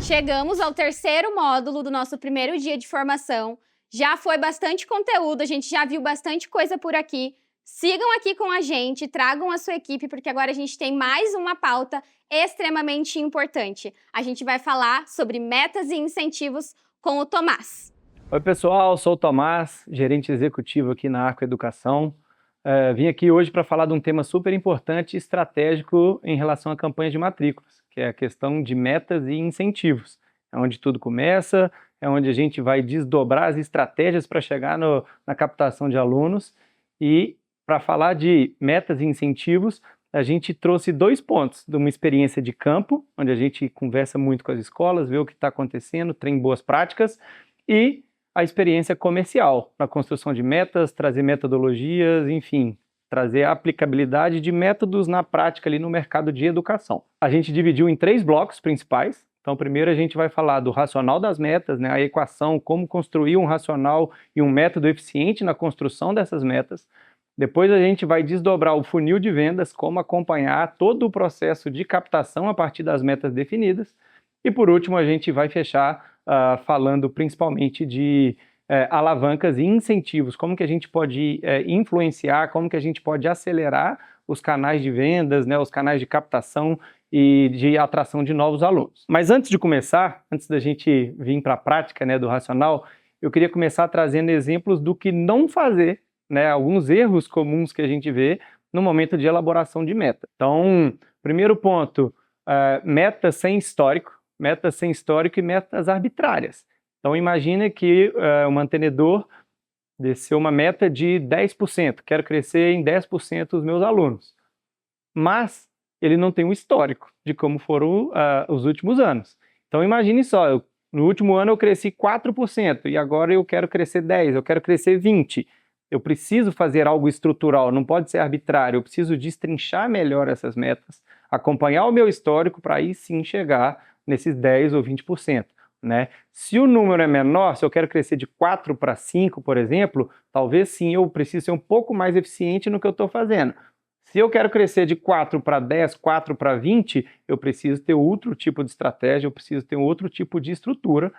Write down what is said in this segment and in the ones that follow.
Chegamos ao terceiro módulo do nosso primeiro dia de formação. Já foi bastante conteúdo, a gente já viu bastante coisa por aqui. Sigam aqui com a gente, tragam a sua equipe, porque agora a gente tem mais uma pauta extremamente importante. A gente vai falar sobre metas e incentivos com o Tomás. Oi pessoal, sou o Tomás, gerente executivo aqui na Arco Educação. Vim aqui hoje para falar de um tema super importante e estratégico em relação a campanhas de matrículas, que é a questão de metas e incentivos. É onde tudo começa, é onde a gente vai desdobrar as estratégias para chegar na captação de alunos. E para falar de metas e incentivos, a gente trouxe 2 pontos de uma experiência de campo, onde a gente conversa muito com as escolas, vê o que está acontecendo, tem boas práticas, e a experiência comercial, na construção de metas, trazer metodologias, enfim, trazer a aplicabilidade de métodos na prática ali no mercado de educação. A gente dividiu em 3 blocos principais. Então, primeiro a gente vai falar do racional das metas, né, a equação, como construir um racional e um método eficiente na construção dessas metas. Depois a gente vai desdobrar o funil de vendas, como acompanhar todo o processo de captação a partir das metas definidas. E por último a gente vai fechar falando principalmente de alavancas e incentivos, como que a gente pode influenciar, como que a gente pode acelerar os canais de vendas, né, os canais de captação e de atração de novos alunos. Mas antes de começar, antes da gente vir para a prática, né, do racional, eu queria começar trazendo exemplos do que não fazer, né, alguns erros comuns que a gente vê no momento de elaboração de meta. Então, primeiro ponto, meta sem histórico e metas arbitrárias. Então, imagine que o mantenedor desceu uma meta de 10%, quero crescer em 10% os meus alunos, mas ele não tem um histórico de como foram os últimos anos. Então, imagine só, no último ano eu cresci 4% e agora eu quero crescer 10%, eu quero crescer 20%. Eu preciso fazer algo estrutural, não pode ser arbitrário, eu preciso destrinchar melhor essas metas, acompanhar o meu histórico para aí sim chegar nesses 10% ou 20%. Né? Se o número é menor, se eu quero crescer de 4 para 5, por exemplo, talvez sim eu precise ser um pouco mais eficiente no que eu estou fazendo. Se eu quero crescer de 4 para 10, 4 para 20, eu preciso ter outro tipo de estratégia, eu preciso ter outro tipo de estrutura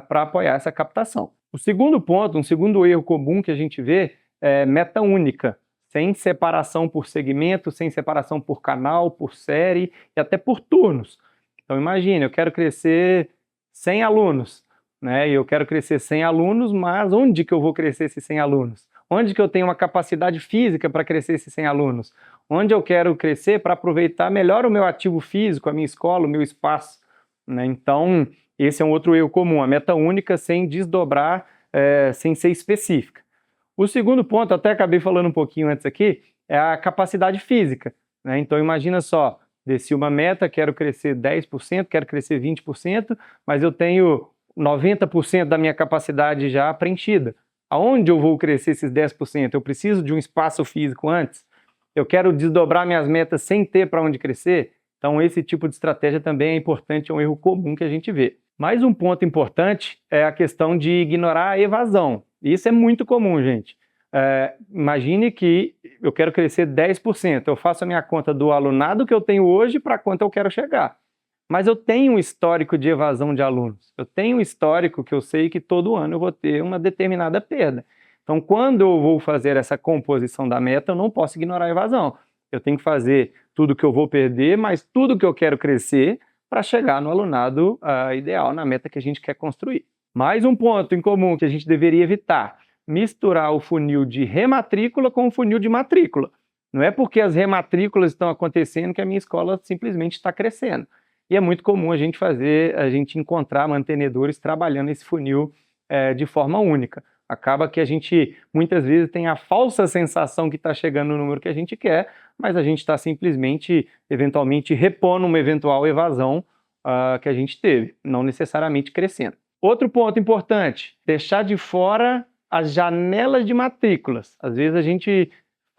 para apoiar essa captação. O segundo ponto, um segundo erro comum que a gente vê é meta única, sem separação por segmento, sem separação por canal, por série e até por turnos. Então imagine, eu quero crescer 100 alunos, né? E eu quero crescer 100 alunos, mas onde que eu vou crescer esses 100 alunos? Onde que eu tenho uma capacidade física para crescer esses 100 alunos? Onde eu quero crescer para aproveitar melhor o meu ativo físico, a minha escola, o meu espaço? Né? Então, esse é um outro erro comum, a meta única sem desdobrar, sem ser específica. O segundo ponto, até acabei falando um pouquinho antes aqui, é a capacidade física. Né? Então, imagina só, desci uma meta, quero crescer 10%, quero crescer 20%, mas eu tenho 90% da minha capacidade já preenchida. Aonde eu vou crescer esses 10%? Eu preciso de um espaço físico antes? Eu quero desdobrar minhas metas sem ter para onde crescer? Então esse tipo de estratégia também é importante, é um erro comum que a gente vê. Mais um ponto importante é a questão de ignorar a evasão. Isso é muito comum, gente. Imagine que eu quero crescer 10%, eu faço a minha conta do alunado que eu tenho hoje para quanto eu quero chegar. Mas eu tenho um histórico de evasão de alunos, eu tenho um histórico que eu sei que todo ano eu vou ter uma determinada perda. Então, quando eu vou fazer essa composição da meta, eu não posso ignorar a evasão. Eu tenho que fazer tudo que eu vou perder, mas tudo que eu quero crescer para chegar no alunado ideal, na meta que a gente quer construir. Mais um ponto em comum que a gente deveria evitar: misturar o funil de rematrícula com o funil de matrícula. Não é porque as rematrículas estão acontecendo que a minha escola simplesmente está crescendo. E é muito comum a gente encontrar mantenedores trabalhando esse funil de forma única. Acaba que a gente muitas vezes tem a falsa sensação que está chegando no número que a gente quer, mas a gente está simplesmente, eventualmente, repondo uma eventual evasão que a gente teve, não necessariamente crescendo. Outro ponto importante: deixar de fora as janelas de matrículas. Às vezes a gente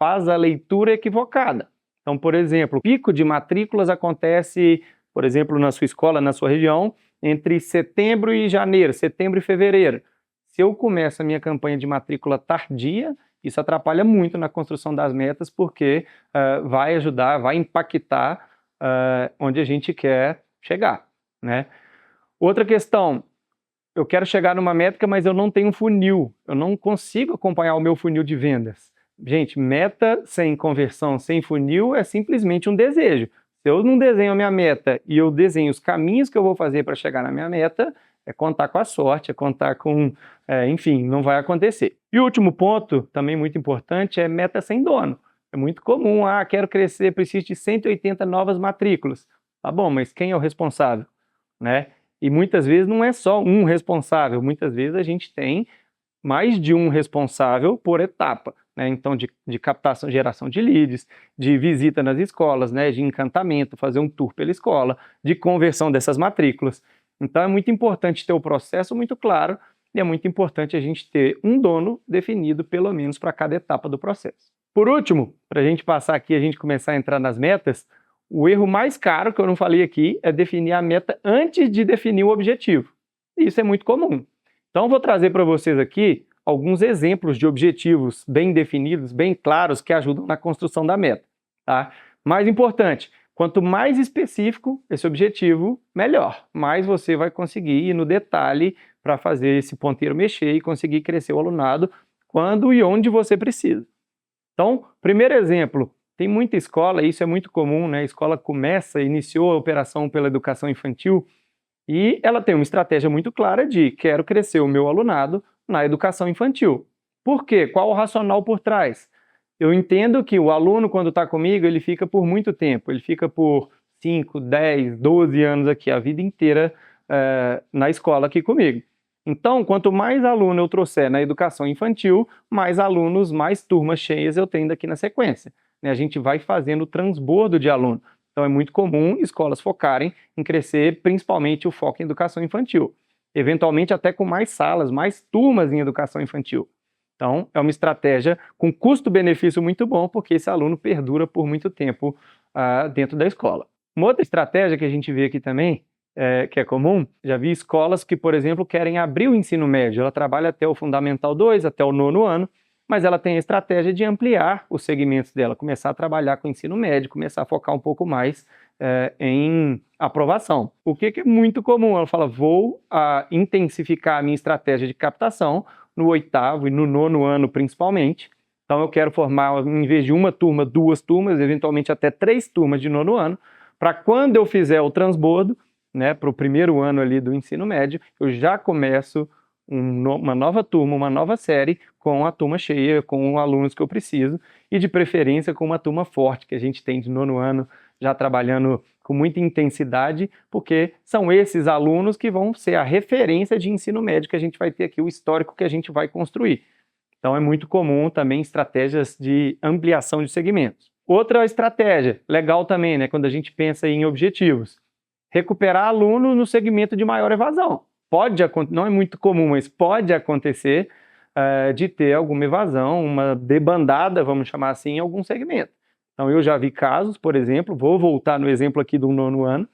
faz a leitura equivocada. Então, por exemplo, o pico de matrículas acontece, por exemplo, na sua escola, na sua região, entre setembro e janeiro, setembro e fevereiro. Se eu começo a minha campanha de matrícula tardia, isso atrapalha muito na construção das metas, porque vai ajudar, vai impactar onde a gente quer chegar, né? Outra questão, eu quero chegar numa métrica, mas eu não tenho funil, eu não consigo acompanhar o meu funil de vendas. Gente, meta sem conversão, sem funil, é simplesmente um desejo. Se eu não desenho a minha meta e eu desenho os caminhos que eu vou fazer para chegar na minha meta, é contar com a sorte, é contar com... enfim, não vai acontecer. E o último ponto, também muito importante, é meta sem dono. É muito comum, quero crescer, preciso de 180 novas matrículas. Tá bom, mas quem é o responsável, né? E muitas vezes não é só um responsável, muitas vezes a gente tem mais de um responsável por etapa, né? Então, de captação, geração de leads, de visita nas escolas, né? De encantamento, fazer um tour pela escola, de conversão dessas matrículas. Então, é muito importante ter o processo muito claro e é muito importante a gente ter um dono definido, pelo menos, para cada etapa do processo. Por último, para a gente passar aqui, a gente começar a entrar nas metas, o erro mais caro, que eu não falei aqui, é definir a meta antes de definir o objetivo. E isso é muito comum. Então, eu vou trazer para vocês aqui alguns exemplos de objetivos bem definidos, bem claros, que ajudam na construção da meta. Tá? Mais importante, quanto mais específico esse objetivo, melhor. Mais você vai conseguir ir no detalhe para fazer esse ponteiro mexer e conseguir crescer o alunado quando e onde você precisa. Então, primeiro exemplo, tem muita escola, isso é muito comum, né? A escola iniciou a operação pela educação infantil e ela tem uma estratégia muito clara de quero crescer o meu alunado na educação infantil. Por quê? Qual o racional por trás? Eu entendo que o aluno, quando está comigo, ele fica por muito tempo, ele fica por 5, 10, 12 anos aqui, a vida inteira na escola aqui comigo. Então, quanto mais aluno eu trouxer na educação infantil, mais alunos, mais turmas cheias eu tenho daqui na sequência. A gente vai fazendo o transbordo de aluno. Então, é muito comum escolas focarem em crescer, principalmente o foco em educação infantil. Eventualmente, até com mais salas, mais turmas em educação infantil. Então, é uma estratégia com custo-benefício muito bom, porque esse aluno perdura por muito tempo dentro da escola. Uma outra estratégia que a gente vê aqui também, que é comum, já vi escolas que, por exemplo, querem abrir o ensino médio. Ela trabalha até o Fundamental 2, até o 9º ano, mas ela tem a estratégia de ampliar os segmentos dela, começar a trabalhar com o ensino médio, começar a focar um pouco mais em aprovação. O que é muito comum? Ela fala, vou intensificar a minha estratégia de captação no 8º e no 9º ano principalmente. Então eu quero formar, em vez de uma turma, 2 turmas, eventualmente até 3 turmas de 9º ano, para quando eu fizer o transbordo, né, para o primeiro ano ali do ensino médio, eu já começo uma nova turma, uma nova série com a turma cheia, com alunos que eu preciso e de preferência com uma turma forte que a gente tem de 9º ano já trabalhando com muita intensidade, porque são esses alunos que vão ser a referência de ensino médio que a gente vai ter aqui, o histórico que a gente vai construir. Então é muito comum também estratégias de ampliação de segmentos. Outra estratégia legal também, né, quando a gente pensa em objetivos, recuperar aluno no segmento de maior evasão. Não é muito comum, mas pode acontecer de ter alguma evasão, uma debandada, vamos chamar assim, em algum segmento. Então eu já vi casos, por exemplo, vou voltar no exemplo aqui do 9º ano,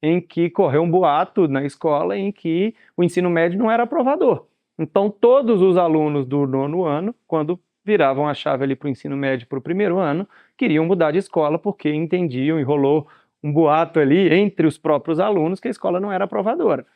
em que correu um boato na escola em que o ensino médio não era aprovador. Então todos os alunos do 9º ano, quando viravam a chave ali para o ensino médio para o 1º ano, queriam mudar de escola porque entendiam e rolou um boato ali entre os próprios alunos que a escola não era aprovadora.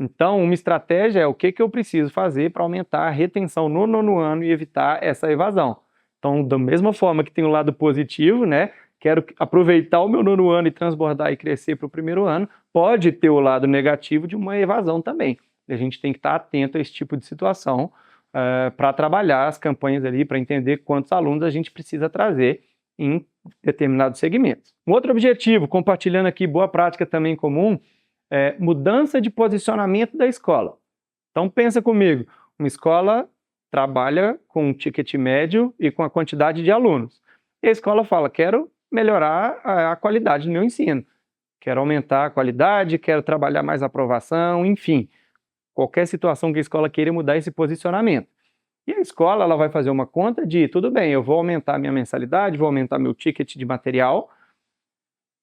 Então, uma estratégia é o que eu preciso fazer para aumentar a retenção no 9º ano e evitar essa evasão. Então, da mesma forma que tem o lado positivo, né? Quero aproveitar o meu 9º ano e transbordar e crescer para o 1º ano, pode ter o lado negativo de uma evasão também. A gente tem que estar atento a esse tipo de situação para trabalhar as campanhas ali, para entender quantos alunos a gente precisa trazer em determinados segmentos. Um outro objetivo, compartilhando aqui boa prática também comum, é mudança de posicionamento da escola. Então pensa comigo, uma escola trabalha com um ticket médio e com a quantidade de alunos. E a escola fala, quero melhorar a qualidade do meu ensino, quero aumentar a qualidade, quero trabalhar mais a aprovação, enfim, qualquer situação que a escola queira mudar esse posicionamento. E a escola ela vai fazer uma conta de, tudo bem, eu vou aumentar minha mensalidade, vou aumentar meu ticket de material,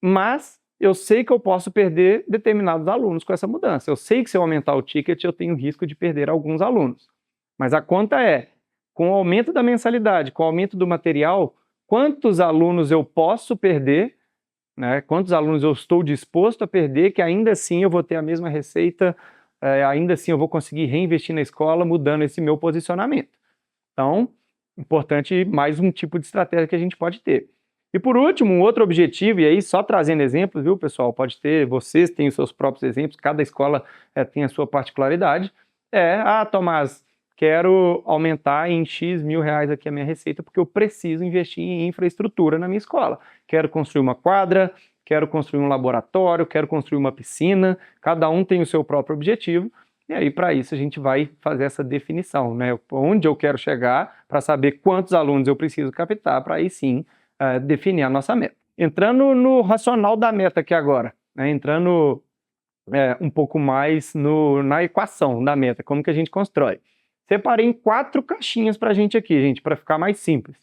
mas eu sei que eu posso perder determinados alunos com essa mudança. Eu sei que se eu aumentar o ticket, eu tenho risco de perder alguns alunos. Mas a conta é, com o aumento da mensalidade, com o aumento do material, quantos alunos eu posso perder, né? Quantos alunos eu estou disposto a perder, que ainda assim eu vou ter a mesma receita, ainda assim eu vou conseguir reinvestir na escola, mudando esse meu posicionamento. Então, importante, mais um tipo de estratégia que a gente pode ter. E por último, um outro objetivo, e aí só trazendo exemplos, viu, pessoal? Pode ter, vocês têm os seus próprios exemplos, cada escola tem a sua particularidade. Tomás, quero aumentar em X mil reais aqui a minha receita, porque eu preciso investir em infraestrutura na minha escola. Quero construir uma quadra, quero construir um laboratório, quero construir uma piscina, cada um tem o seu próprio objetivo. E aí, para isso, a gente vai fazer essa definição, né? Onde eu quero chegar, para saber quantos alunos eu preciso captar, para aí sim definir a nossa meta. Entrando no racional da meta aqui agora, né? Entrando um pouco mais na equação da meta, como que a gente constrói. Separei em 4 caixinhas para a gente aqui, gente, para ficar mais simples.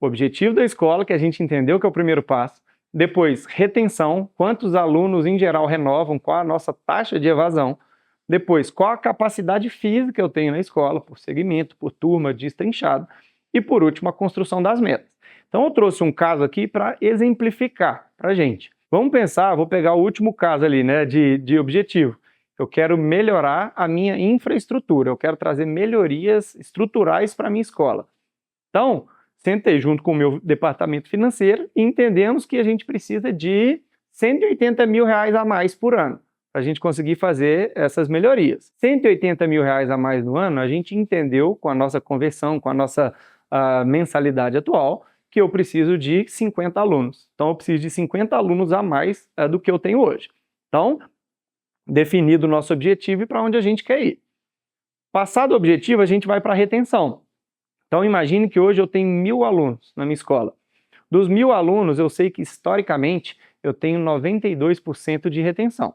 O objetivo da escola, que a gente entendeu que é o primeiro passo. Depois, retenção, quantos alunos em geral renovam, qual a nossa taxa de evasão. Depois, qual a capacidade física que eu tenho na escola, por segmento, por turma, destrinchado. E por último, a construção das metas. Então eu trouxe um caso aqui para exemplificar para a gente. Vamos pensar, vou pegar o último caso ali, né, de objetivo. Eu quero melhorar a minha infraestrutura, eu quero trazer melhorias estruturais para a minha escola. Então, sentei junto com o meu departamento financeiro e entendemos que a gente precisa de 180 mil reais a mais por ano para a gente conseguir fazer essas melhorias. 180 mil reais a mais no ano, a gente entendeu com a nossa conversão, com a nossa mensalidade atual, que eu preciso de 50 alunos. Então, eu preciso de 50 alunos a mais do que eu tenho hoje. Então, definido o nosso objetivo e para onde a gente quer ir. Passado o objetivo, a gente vai para a retenção. Então, imagine que hoje eu tenho 1.000 alunos na minha escola. Dos 1.000 alunos, eu sei que, historicamente, eu tenho 92% de retenção. O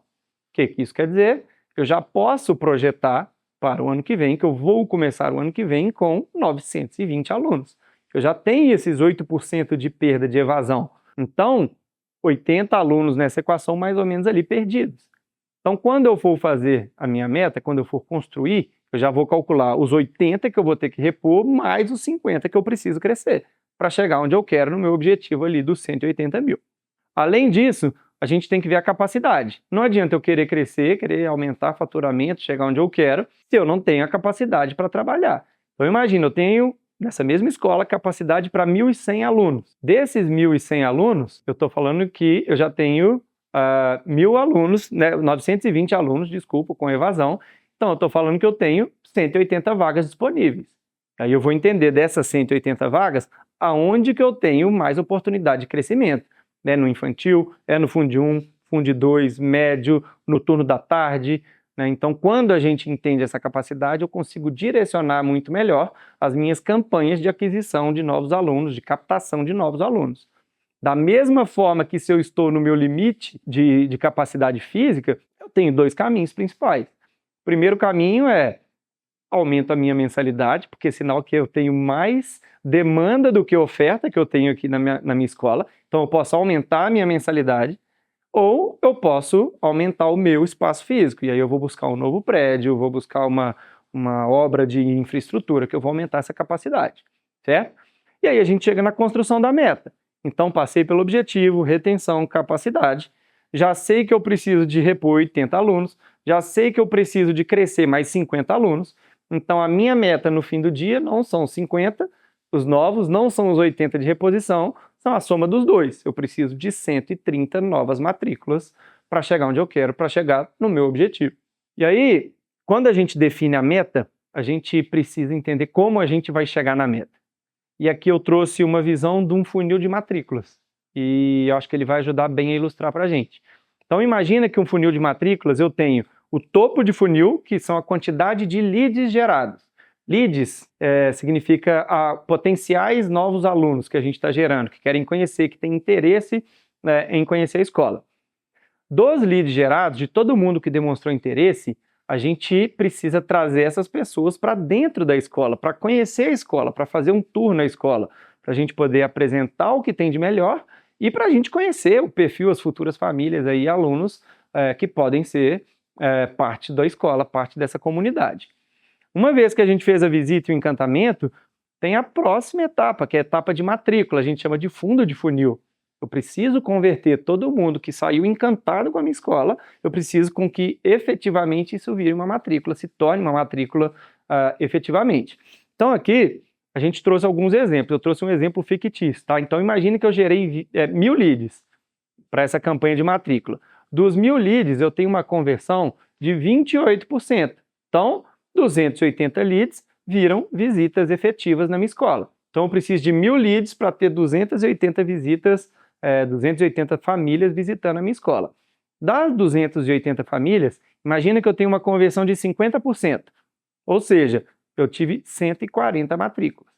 que isso quer dizer? Eu já posso projetar para o ano que vem, que eu vou começar o ano que vem com 920 alunos. Eu já tenho esses 8% de perda de evasão. Então, 80 alunos nessa equação mais ou menos ali perdidos. Então, quando eu for fazer a minha meta, quando eu for construir, eu já vou calcular os 80 que eu vou ter que repor, mais os 50 que eu preciso crescer, para chegar onde eu quero no meu objetivo ali dos 180 mil. Além disso, a gente tem que ver a capacidade. Não adianta eu querer crescer, querer aumentar faturamento, chegar onde eu quero, se eu não tenho a capacidade para trabalhar. Então, imagina, eu tenho, nessa mesma escola, capacidade para 1.100 alunos. Desses 1.100 alunos, eu estou falando que eu já tenho 1.000 alunos, né, 920 alunos, desculpa, com evasão. Então, eu estou falando que eu tenho 180 vagas disponíveis. Aí eu vou entender dessas 180 vagas, aonde que eu tenho mais oportunidade de crescimento. Né? No infantil, no Fundo 1, Fundo 2, médio, no turno da tarde. Né? Então, quando a gente entende essa capacidade, eu consigo direcionar muito melhor as minhas campanhas de aquisição de novos alunos, de captação de novos alunos. Da mesma forma que se eu estou no meu limite de capacidade física, eu tenho 2 caminhos principais. O primeiro caminho é aumento a minha mensalidade, porque é sinal que eu tenho mais demanda do que oferta que eu tenho aqui na minha escola. Então, eu posso aumentar a minha mensalidade, ou eu posso aumentar o meu espaço físico. E aí eu vou buscar um novo prédio, eu vou buscar uma obra de infraestrutura, que eu vou aumentar essa capacidade, certo? E aí a gente chega na construção da meta. Então, passei pelo objetivo, retenção, capacidade. Já sei que eu preciso de repor 80 alunos, já sei que eu preciso de crescer mais 50 alunos. Então, a minha meta no fim do dia não são 50, os novos, não são os 80 de reposição, são a soma dos dois. Eu preciso de 130 novas matrículas para chegar onde eu quero, para chegar no meu objetivo. E aí, quando a gente define a meta, a gente precisa entender como a gente vai chegar na meta. E aqui eu trouxe uma visão de um funil de matrículas. E eu acho que ele vai ajudar bem a ilustrar para a gente. Então, imagina que um funil de matrículas, eu tenho o topo de funil, que são a quantidade de leads gerados. Leads significa potenciais novos alunos que a gente está gerando, que querem conhecer, que têm interesse em conhecer a escola. Dos leads gerados, de todo mundo que demonstrou interesse, a gente precisa trazer essas pessoas para dentro da escola, para conhecer a escola, para fazer um tour na escola, para a gente poder apresentar o que tem de melhor e para a gente conhecer o perfil, as futuras famílias e alunos que podem ser parte da escola, parte dessa comunidade. Uma vez que a gente fez a visita e o encantamento, tem a próxima etapa, que é a etapa de matrícula, a gente chama de fundo de funil. Eu preciso converter todo mundo que saiu encantado com a minha escola, eu preciso com que efetivamente isso vire uma matrícula, se torne uma matrícula efetivamente. Então aqui a gente trouxe alguns exemplos, eu trouxe um exemplo fictício, tá? Então imagine que eu gerei 1.000 leads para essa campanha de matrícula. Dos 1.000 leads eu tenho uma conversão de 28%. Então 280 leads viram visitas efetivas na minha escola. Então eu preciso de 1.000 leads para ter 280 visitas, 280 famílias visitando a minha escola. Das 280 famílias, imagina que eu tenho uma conversão de 50%. Ou seja, eu tive 140 matrículas.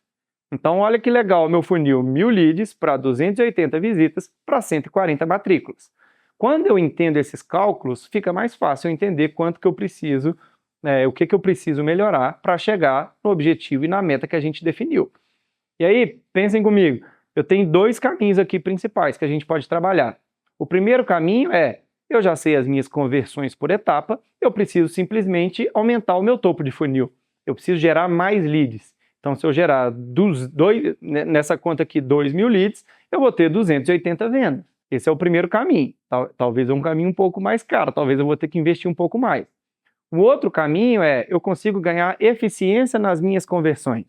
Então olha que legal o meu funil, 1.000 leads para 280 visitas para 140 matrículas. Quando eu entendo esses cálculos, fica mais fácil eu entender quanto que eu preciso, o que eu preciso melhorar para chegar no objetivo e na meta que a gente definiu. E aí, pensem comigo, eu tenho 2 caminhos aqui principais que a gente pode trabalhar. O primeiro caminho é, eu já sei as minhas conversões por etapa, eu preciso simplesmente aumentar o meu topo de funil. Eu preciso gerar mais leads. Então, se eu gerar nessa conta aqui 2.000 leads, eu vou ter 280 vendas. Esse é o primeiro caminho. Talvez é um caminho um pouco mais caro, talvez eu vou ter que investir um pouco mais. O outro caminho é, eu consigo ganhar eficiência nas minhas conversões.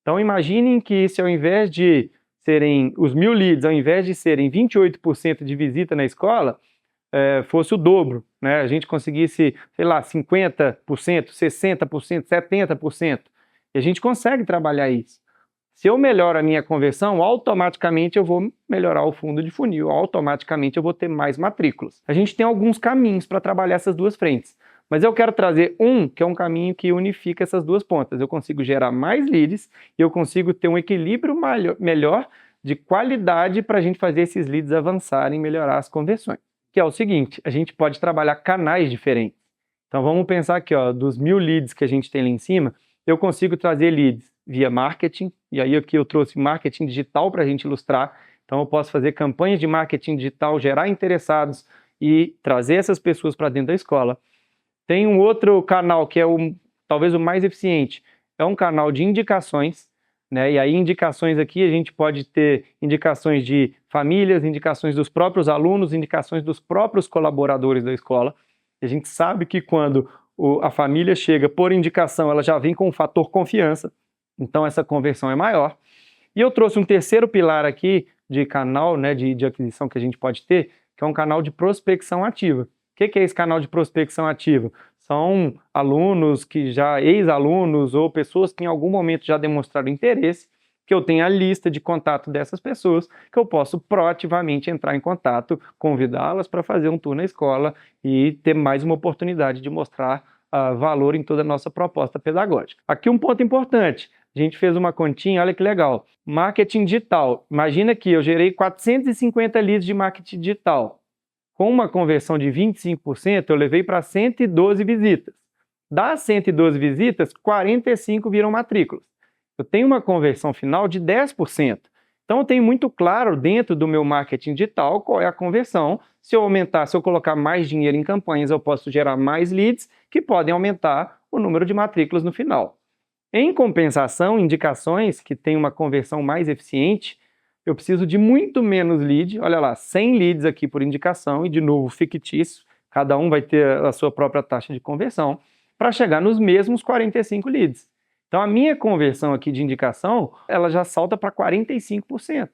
Então imaginem que se ao invés de serem os 1.000 leads, ao invés de serem 28% de visita na escola, fosse o dobro, né? A gente conseguisse, sei lá, 50%, 60%, 70%. E a gente consegue trabalhar isso. Se eu melhoro a minha conversão, automaticamente eu vou melhorar o fundo de funil, automaticamente eu vou ter mais matrículas. A gente tem alguns caminhos para trabalhar essas duas frentes. Mas eu quero trazer que é um caminho que unifica essas duas pontas. Eu consigo gerar mais leads e eu consigo ter um equilíbrio melhor de qualidade para a gente fazer esses leads avançarem e melhorar as conversões. Que é o seguinte, a gente pode trabalhar canais diferentes. Então vamos pensar aqui, ó, dos 1.000 leads que a gente tem lá em cima, eu consigo trazer leads via marketing, e aí aqui eu trouxe marketing digital para a gente ilustrar. Então eu posso fazer campanhas de marketing digital, gerar interessados e trazer essas pessoas para dentro da escola. Tem um outro canal que é talvez o mais eficiente, é um canal de indicações, né? E aí indicações aqui a gente pode ter indicações de famílias, indicações dos próprios alunos, indicações dos próprios colaboradores da escola. E a gente sabe que quando a família chega por indicação, ela já vem com o fator confiança, então essa conversão é maior. E eu trouxe um terceiro pilar aqui de canal, né, de aquisição que a gente pode ter, que é um canal de prospecção ativa. O que é esse canal de prospecção ativa? São alunos ex-alunos ou pessoas que em algum momento já demonstraram interesse, que eu tenho a lista de contato dessas pessoas, que eu posso proativamente entrar em contato, convidá-las para fazer um tour na escola e ter mais uma oportunidade de mostrar valor em toda a nossa proposta pedagógica. Aqui um ponto importante, a gente fez uma continha, olha que legal, marketing digital. Imagina que eu gerei 450 leads de marketing digital. Com uma conversão de 25%, eu levei para 112 visitas. Das 112 visitas, 45 viram matrículas. Eu tenho uma conversão final de 10%. Então, eu tenho muito claro dentro do meu marketing digital qual é a conversão. Se eu colocar mais dinheiro em campanhas, eu posso gerar mais leads que podem aumentar o número de matrículas no final. Em compensação, indicações que têm uma conversão mais eficiente, eu preciso de muito menos lead, olha lá, 100 leads aqui por indicação, e de novo fictício, cada um vai ter a sua própria taxa de conversão, para chegar nos mesmos 45 leads. Então a minha conversão aqui de indicação, ela já salta para 45%.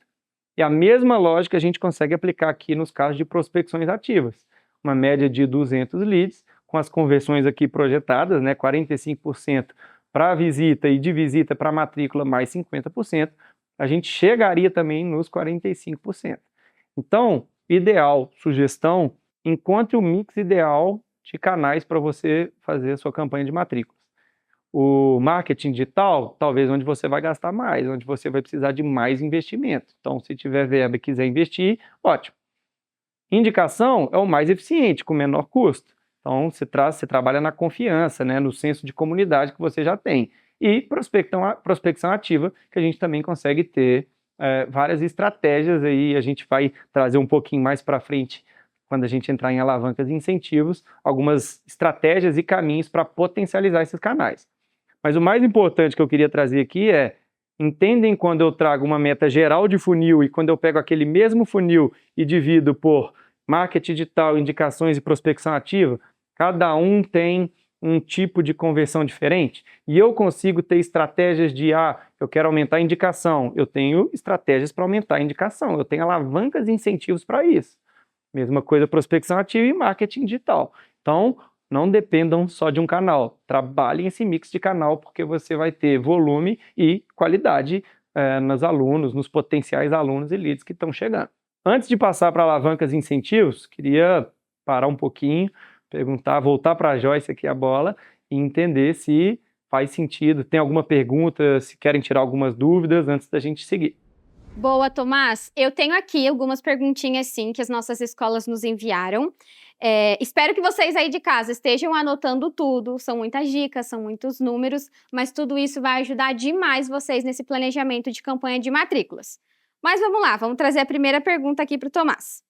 E a mesma lógica a gente consegue aplicar aqui nos casos de prospecções ativas. Uma média de 200 leads, com as conversões aqui projetadas, né, 45% para visita e de visita para matrícula mais 50%, a gente chegaria também nos 45%. Então, ideal, sugestão, encontre o mix ideal de canais para você fazer a sua campanha de matrículas. O marketing digital, talvez onde você vai gastar mais, onde você vai precisar de mais investimento. Então, se tiver verba e quiser investir, ótimo. Indicação é o mais eficiente, com menor custo. Então, você trabalha na confiança, né, no senso de comunidade que você já tem. E prospecção ativa, que a gente também consegue ter várias estratégias aí, a gente vai trazer um pouquinho mais para frente, quando a gente entrar em alavancas e incentivos, algumas estratégias e caminhos para potencializar esses canais. Mas o mais importante que eu queria trazer aqui é, entendem quando eu trago uma meta geral de funil e quando eu pego aquele mesmo funil e divido por marketing digital, indicações e prospecção ativa, cada um tem um tipo de conversão diferente e eu consigo ter estratégias de, eu quero aumentar a indicação, eu tenho estratégias para aumentar a indicação, eu tenho alavancas e incentivos para isso. Mesma coisa prospecção ativa e marketing digital. Então, não dependam só de um canal, trabalhem esse mix de canal porque você vai ter volume e qualidade nos alunos, nos potenciais alunos e leads que estão chegando. Antes de passar para alavancas e incentivos, queria parar um pouquinho, voltar para a Joyce aqui a bola e entender se faz sentido, tem alguma pergunta, se querem tirar algumas dúvidas antes da gente seguir. Boa, Tomás. Eu tenho aqui algumas perguntinhas, sim, que as nossas escolas nos enviaram. Espero que vocês aí de casa estejam anotando tudo. São muitas dicas, são muitos números, mas tudo isso vai ajudar demais vocês nesse planejamento de campanha de matrículas. Mas vamos lá, vamos trazer a primeira pergunta aqui para o Tomás.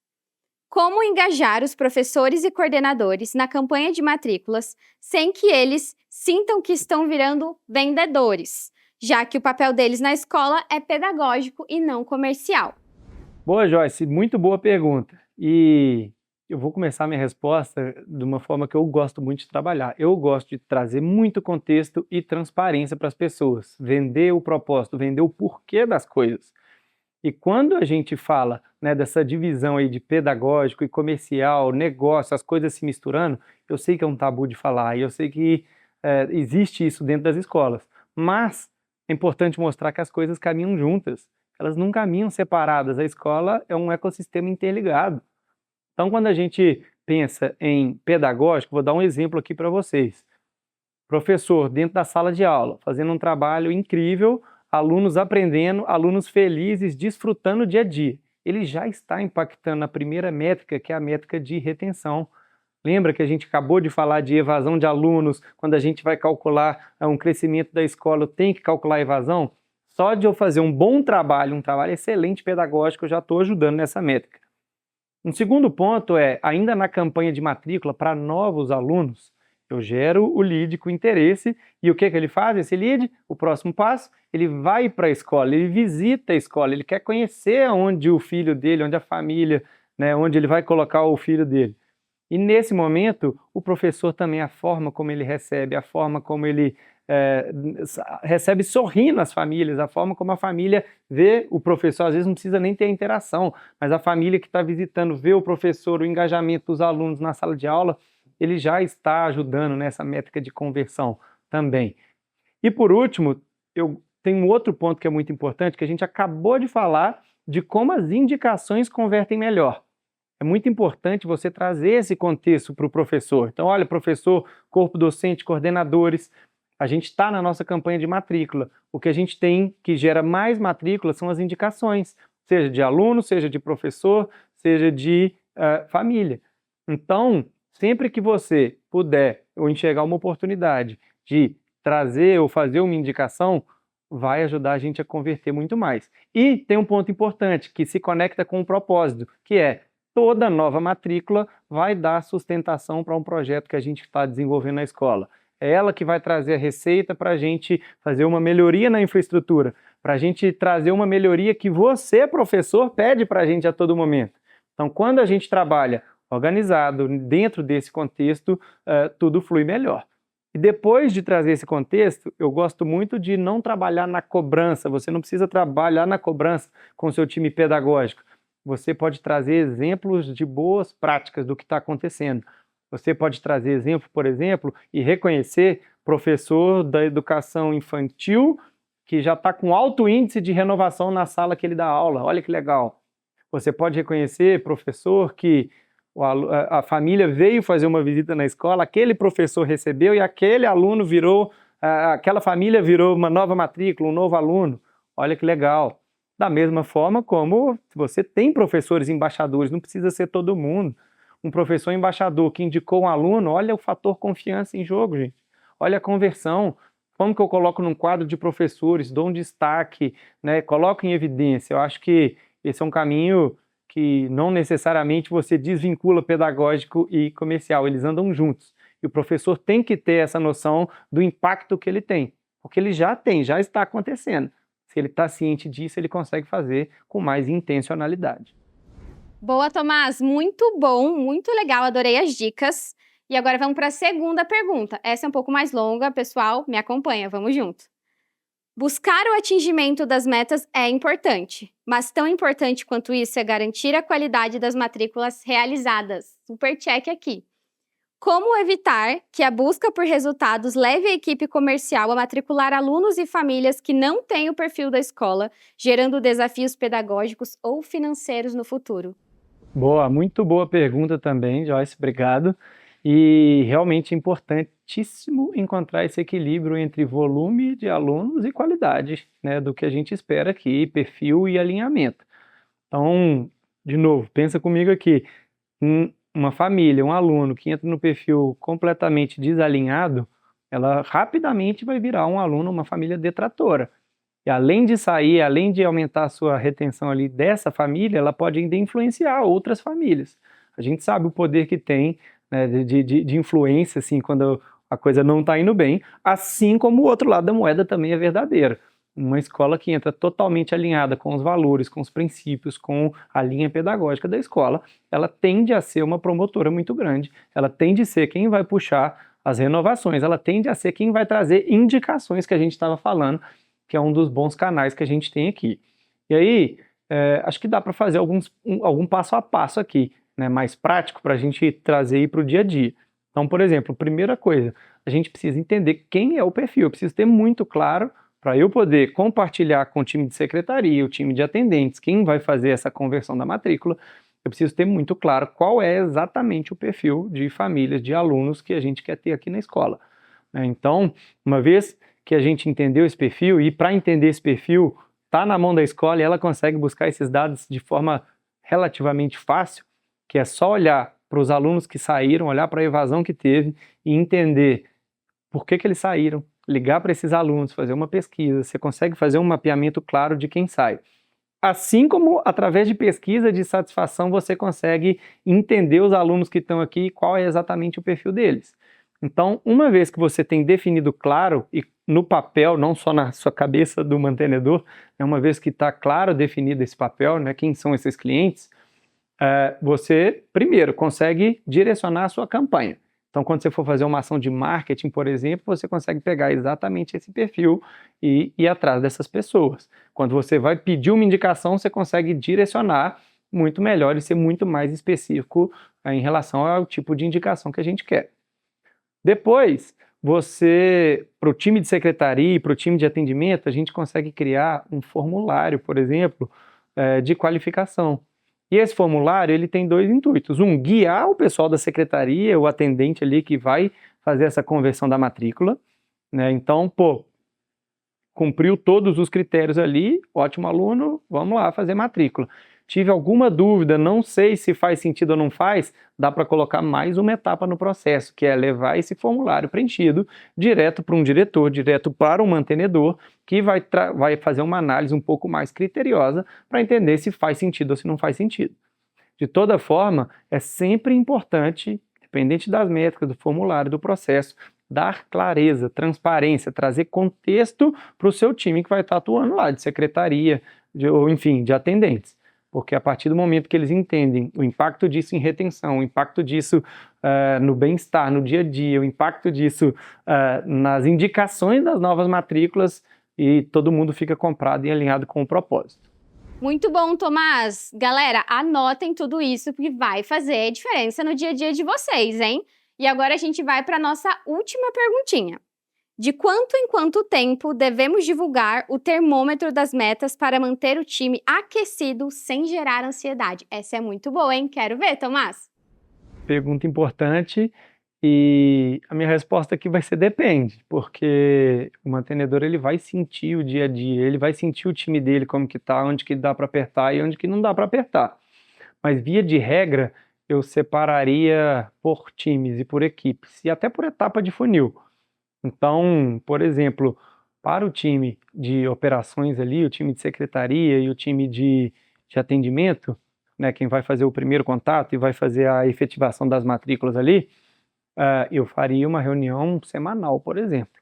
Como engajar os professores e coordenadores na campanha de matrículas sem que eles sintam que estão virando vendedores, já que o papel deles na escola é pedagógico e não comercial? Boa, Joyce, muito boa pergunta. E eu vou começar minha resposta de uma forma que eu gosto muito de trabalhar. Eu gosto de trazer muito contexto e transparência para as pessoas, vender o propósito, vender o porquê das coisas. E quando a gente fala, né, dessa divisão aí de pedagógico e comercial, negócio, as coisas se misturando, eu sei que é um tabu de falar e eu sei que existe isso dentro das escolas, mas é importante mostrar que as coisas caminham juntas, elas não caminham separadas, a escola é um ecossistema interligado. Então, quando a gente pensa em pedagógico, vou dar um exemplo aqui para vocês. Professor dentro da sala de aula, fazendo um trabalho incrível, alunos aprendendo, alunos felizes, desfrutando o dia a dia. Ele já está impactando a primeira métrica, que é a métrica de retenção. Lembra que a gente acabou de falar de evasão de alunos, quando a gente vai calcular um crescimento da escola, eu tenho que calcular a evasão? Só de eu fazer um bom trabalho, um trabalho excelente pedagógico, eu já estou ajudando nessa métrica. Um segundo ponto é, ainda na campanha de matrícula para novos alunos, eu gero o lead com interesse e o que ele faz? Esse lead, o próximo passo, ele vai para a escola, ele visita a escola, ele quer conhecer onde o filho dele, onde a família, né, onde ele vai colocar o filho dele. E nesse momento, o professor também, a forma como ele recebe, a forma como ele recebe sorrindo as famílias, a forma como a família vê o professor, às vezes não precisa nem ter interação, mas a família que está visitando vê o professor, o engajamento dos alunos na sala de aula, ele já está ajudando nessa métrica de conversão também. E por último, eu tenho um outro ponto que é muito importante, que a gente acabou de falar de como as indicações convertem melhor. É muito importante você trazer esse contexto para o professor. Então, olha, professor, corpo docente, coordenadores, a gente está na nossa campanha de matrícula. O que a gente tem que gera mais matrículas são as indicações, seja de aluno, seja de professor, seja de família. Então, sempre que você puder ou enxergar uma oportunidade de trazer ou fazer uma indicação, vai ajudar a gente a converter muito mais. E tem um ponto importante que se conecta com o propósito, que é toda nova matrícula vai dar sustentação para um projeto que a gente está desenvolvendo na escola. É ela que vai trazer a receita para a gente fazer uma melhoria na infraestrutura, para a gente trazer uma melhoria que você, professor, pede para a gente a todo momento. Então, quando a gente trabalha organizado, dentro desse contexto, tudo flui melhor. E depois de trazer esse contexto, eu gosto muito de não trabalhar na cobrança, você não precisa trabalhar na cobrança com o seu time pedagógico. Você pode trazer exemplos de boas práticas do que está acontecendo. Você pode trazer exemplo, por exemplo, e reconhecer professor da educação infantil que já está com alto índice de renovação na sala que ele dá aula. Olha que legal. Você pode reconhecer professor que a família veio fazer uma visita na escola, aquele professor recebeu e aquele aluno virou, aquela família virou uma nova matrícula, um novo aluno. Olha que legal. Da mesma forma como você tem professores embaixadores, não precisa ser todo mundo. Um professor embaixador que indicou um aluno, olha o fator confiança em jogo, gente. Olha a conversão. Como que eu coloco num quadro de professores, dou um destaque, né, coloco em evidência. Eu acho que esse é um caminho que não necessariamente você desvincula pedagógico e comercial, eles andam juntos. E o professor tem que ter essa noção do impacto que ele tem. porque ele já está acontecendo. Se ele está ciente disso, ele consegue fazer com mais intencionalidade. Boa, Tomás, muito bom, muito legal, adorei as dicas. E agora vamos para a segunda pergunta. Essa é um pouco mais longa, pessoal, me acompanha, vamos junto. Buscar o atingimento das metas é importante, mas tão importante quanto isso é garantir a qualidade das matrículas realizadas. Super check aqui. Como evitar que a busca por resultados leve a equipe comercial a matricular alunos e famílias que não têm o perfil da escola, gerando desafios pedagógicos ou financeiros no futuro? Boa, muito boa pergunta também, Joyce, obrigado. E realmente é importantíssimo encontrar esse equilíbrio entre volume de alunos e qualidade, né, do que a gente espera aqui, perfil e alinhamento. Então, de novo, pensa comigo aqui, uma família, um aluno que entra no perfil completamente desalinhado, ela rapidamente vai virar um aluno, uma família detratora. E além de sair, além de aumentar a sua retenção ali dessa família, ela pode ainda influenciar outras famílias. A gente sabe o poder que tem, né, de influência, assim, quando a coisa não está indo bem, assim como o outro lado da moeda também é verdadeiro. Uma escola que entra totalmente alinhada com os valores, com os princípios, com a linha pedagógica da escola, ela tende a ser uma promotora muito grande, ela tende a ser quem vai puxar as renovações, ela tende a ser quem vai trazer indicações que a gente estava falando, que é um dos bons canais que a gente tem aqui. E aí, acho que dá para fazer algum passo a passo aqui, né, mais prático para a gente trazer para o dia a dia. Então, por exemplo, primeira coisa, a gente precisa entender quem é o perfil, eu preciso ter muito claro para eu poder compartilhar com o time de secretaria, o time de atendentes, quem vai fazer essa conversão da matrícula, eu preciso ter muito claro qual é exatamente o perfil de famílias, de alunos que a gente quer ter aqui na escola. Então, uma vez que a gente entendeu esse perfil, e para entender esse perfil, está na mão da escola e ela consegue buscar esses dados de forma relativamente fácil, que é só olhar para os alunos que saíram, olhar para a evasão que teve e entender por que eles saíram, ligar para esses alunos, fazer uma pesquisa, você consegue fazer um mapeamento claro de quem sai. Assim como, através de pesquisa de satisfação, você consegue entender os alunos que estão aqui e qual é exatamente o perfil deles. Então, uma vez que você tem definido claro, e no papel, não só na sua cabeça do mantenedor, uma vez que está claro definido esse papel, né, quem são esses clientes, você, primeiro, consegue direcionar a sua campanha. Então, quando você for fazer uma ação de marketing, por exemplo, você consegue pegar exatamente esse perfil e ir atrás dessas pessoas. Quando você vai pedir uma indicação, você consegue direcionar muito melhor e ser muito mais específico em relação ao tipo de indicação que a gente quer. Depois, para o time de secretaria e para o time de atendimento, a gente consegue criar um formulário, por exemplo, de qualificação. E esse formulário, ele tem dois intuitos. Um, guiar o pessoal da secretaria, o atendente ali que vai fazer essa conversão da matrícula, né? Então, cumpriu todos os critérios ali, ótimo aluno, vamos lá fazer matrícula. Tive alguma dúvida, não sei se faz sentido ou não faz, dá para colocar mais uma etapa no processo, que é levar esse formulário preenchido direto para um diretor, direto para um mantenedor, que vai fazer uma análise um pouco mais criteriosa para entender se faz sentido ou se não faz sentido. De toda forma, é sempre importante, dependente das métricas, do formulário, do processo, dar clareza, transparência, trazer contexto para o seu time que vai estar atuando lá, de secretaria, ou enfim, de atendentes. Porque a partir do momento que eles entendem o impacto disso em retenção, o impacto disso no bem-estar, no dia a dia, o impacto disso nas indicações das novas matrículas, e todo mundo fica comprado e alinhado com o propósito. Muito bom, Tomás. Galera, anotem tudo isso porque vai fazer diferença no dia a dia de vocês, hein? E agora a gente vai para a nossa última perguntinha. De quanto em quanto tempo devemos divulgar o termômetro das metas para manter o time aquecido sem gerar ansiedade? Essa é muito boa, hein? Quero ver, Tomás. Pergunta importante, e a minha resposta aqui vai ser depende, porque o mantenedor ele vai sentir o dia a dia, ele vai sentir o time dele como que tá, onde que dá para apertar e onde que não dá para apertar. Mas via de regra, eu separaria por times e por equipes, e até por etapa de funil. Então, por exemplo, para o time de operações ali, o time de secretaria e o time de atendimento, né, quem vai fazer o primeiro contato e vai fazer a efetivação das matrículas ali, eu faria uma reunião semanal, por exemplo.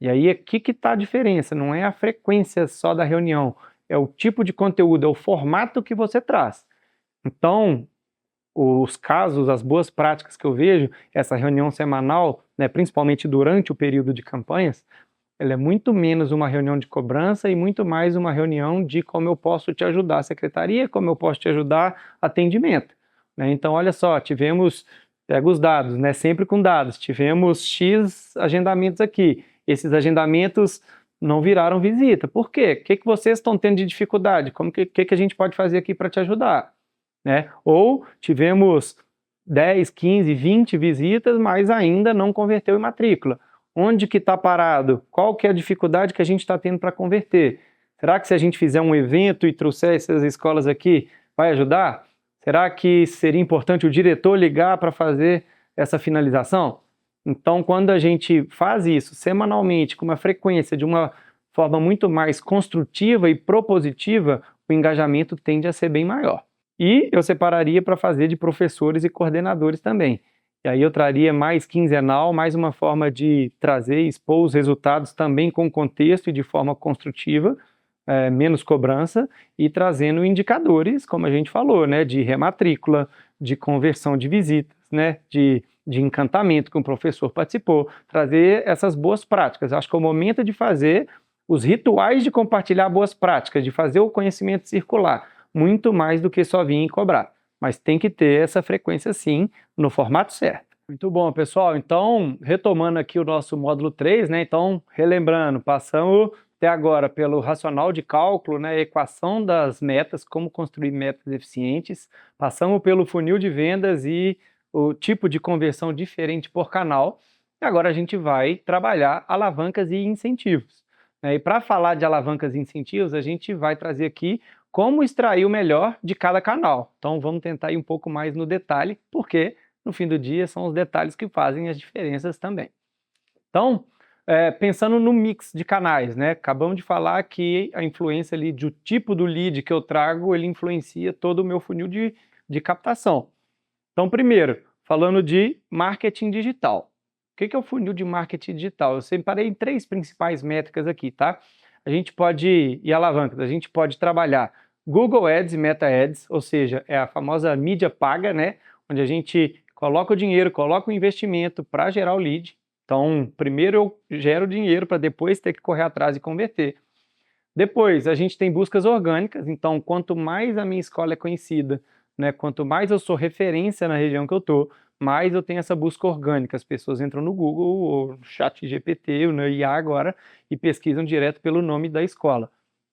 E aí, aqui que está a diferença, não é a frequência só da reunião, é o tipo de conteúdo, é o formato que você traz. Então, os casos, as boas práticas que eu vejo, essa reunião semanal, né, principalmente durante o período de campanhas, ela é muito menos uma reunião de cobrança e muito mais uma reunião de como eu posso te ajudar, secretaria, como eu posso te ajudar, atendimento. Né? Então, olha só, tivemos, pega os dados, né, sempre com dados, tivemos X agendamentos aqui, esses agendamentos não viraram visita. Por quê? O que vocês estão tendo de dificuldade? Como que a gente pode fazer aqui para te ajudar? Né? Ou tivemos 10, 15, 20 visitas, mas ainda não converteu em matrícula. Onde que está parado? Qual que é a dificuldade que a gente está tendo para converter? Será que se a gente fizer um evento e trouxer essas escolas aqui, vai ajudar? Será que seria importante o diretor ligar para fazer essa finalização? Então, quando a gente faz isso semanalmente, com uma frequência de uma forma muito mais construtiva e propositiva, o engajamento tende a ser bem maior. E eu separaria para fazer de professores e coordenadores também. E aí eu traria mais quinzenal, mais uma forma de trazer e expor os resultados também com contexto e de forma construtiva, menos cobrança, e trazendo indicadores, como a gente falou, né, de rematrícula, de conversão de visitas, né, de encantamento que um professor participou, trazer essas boas práticas. Acho que é o momento de fazer os rituais de compartilhar boas práticas, de fazer o conhecimento circular, muito mais do que só vir e cobrar. Mas tem que ter essa frequência sim, no formato certo. Muito bom, pessoal. Então, retomando aqui o nosso módulo 3, né? Então, relembrando, passamos até agora pelo racional de cálculo, né? Equação das metas, como construir metas eficientes. Passamos pelo funil de vendas e o tipo de conversão diferente por canal. E agora a gente vai trabalhar alavancas e incentivos. E para falar de alavancas e incentivos, a gente vai trazer aqui como extrair o melhor de cada canal. Então vamos tentar ir um pouco mais no detalhe, porque no fim do dia são os detalhes que fazem as diferenças também. Então, pensando no mix de canais, né? Acabamos de falar que a influência ali do tipo do lead que eu trago, ele influencia todo o meu funil de captação. Então, primeiro, falando de marketing digital. O que é o funil de marketing digital? Eu separei em 3 principais métricas aqui, tá? A gente pode, e alavancas, a gente pode trabalhar Google Ads e Meta Ads, ou seja, é a famosa mídia paga, né? Onde a gente coloca o dinheiro, coloca o investimento para gerar o lead. Então, primeiro eu gero dinheiro para depois ter que correr atrás e converter. Depois, a gente tem buscas orgânicas, então quanto mais a minha escola é conhecida, né, quanto mais eu sou referência na região que eu estou, mais eu tenho essa busca orgânica. As pessoas entram no Google, ou no ChatGPT, ou no IA agora, e pesquisam direto pelo nome da escola.